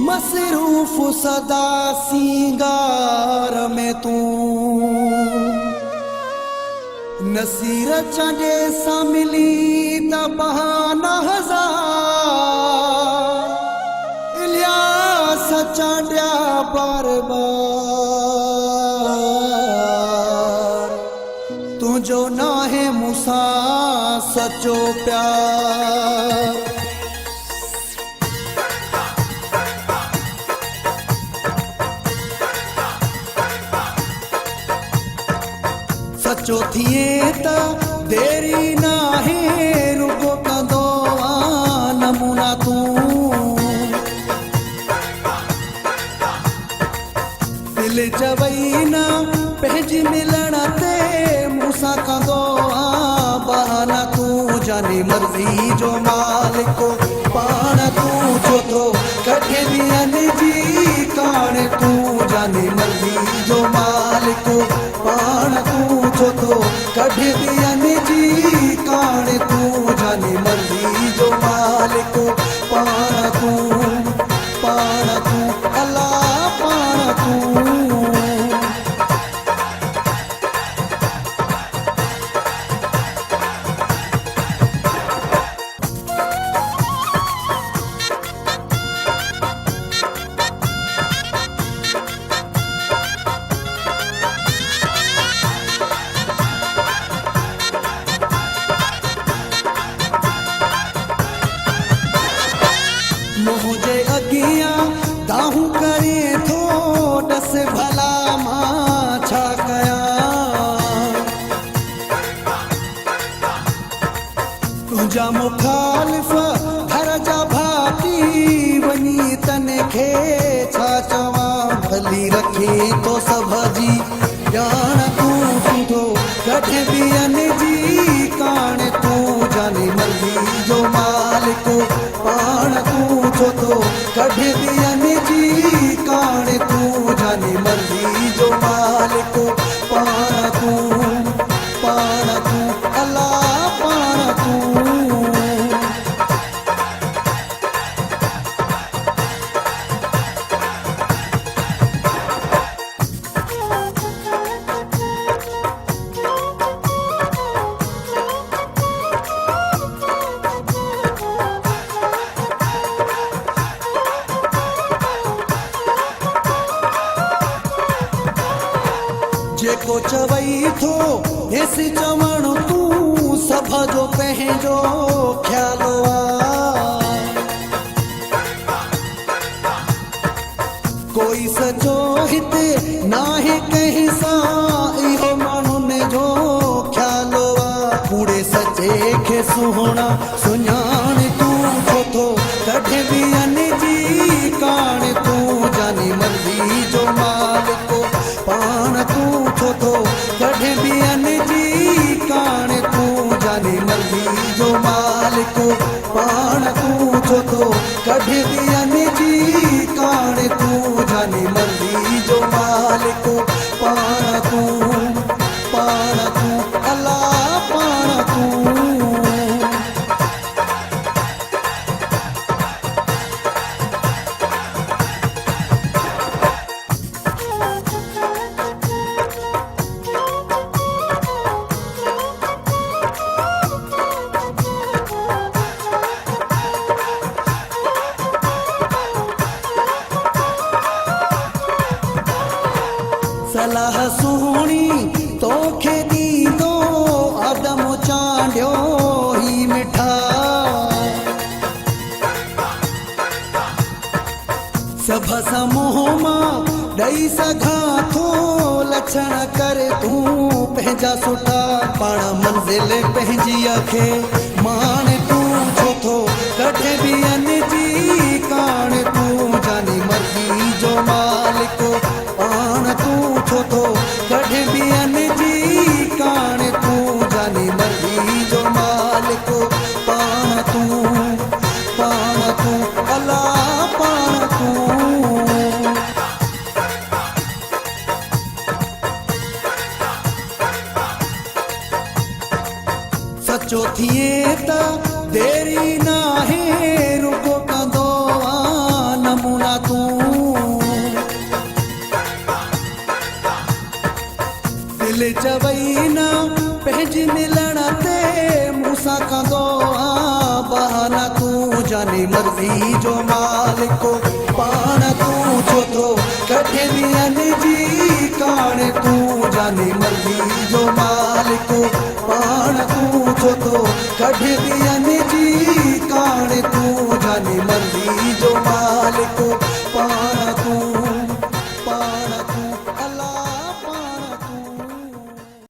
मसरूफ सदा सिंगार में तू नसीर चंडे सा मिली त बहाना हजार इलियास चंडिया बार बार तुझो ना है मूसा सचो प्यार सचो थिए त देरी ना है रुगो कंदो नमूना तू दिल जवई ना पंहिंज मिलण ते मूंसां कंदो बहाना तू जाने मर्ज़ी जो मालिक पाण तू छो थो कढे ॾींहंनि जी काण तू जाने मर्ज़ी जो मालिक पाण तू छो थो कढे ॾींहंनि जी काण तू जाने मर्ज़ी जो मालिक पाण तू अल्लाह पाण तू मुझे अगिया दाहू करे थो दस भला मां छा कया तुझा मुखालिफ घर जा भाती वनी तने खे छा चवा भली रखे तो सभ जी ॼाण तू सुठो कढे ॿियनि जी काण तू जाने मर्ज़ी जो मालिक पाण तू छो थो कढे ॾींहंनि जी काण तू जाने मर्ज़ी जो मालिक पाण तू अल्लाह पाण तू जेको चवई थो हेसि चवण तू सभ जो पंहिंजो ख्यालो कोई सचो हिते नाहे कंहिं सां इहो माण्हुनि जो ख्यालो कूड़े सचे खे सुहिणा सुञाण तू छो थो कढे ॿियनि जी काण तू जाने मर्ज़ी जो मालिक पाण तू छो थो कढे ॿियनि जी काण तू जाने मर्ज़ी जो मालिक पाण तू छो थो कढे ॿियनि जी काण तू जाने मर्ज़ी जो मालिक पाण तू अल्लाह पाण तू सलाह सुहिणी तोखे ॾींदो आदम चांडियो ही मिठा सभ सां मोह मां ॾेई सघां थो लक्षण करे तूं पंहिंजा सुठा पाण मंज़िल पंहिंजी खे माण तू छो थो कढे ॿियनि जी काण तू जाने मर्ज़ी जो मालिक पाण तू छो थो कढे ॿियनि जी काण तू जाने मर्ज़ी जो मालिक पाण तू अल्लाह पाण तू सचो थिए त देरी ना है रुगो कंदो मिलण ते मूंसां कंदो आ बहाना तूं जाने मर्ज़ी जो मालिको पाण तूं छो थो कढे ॾींहंनि जी कान तूं जाने मर्ज़ी जो मालिको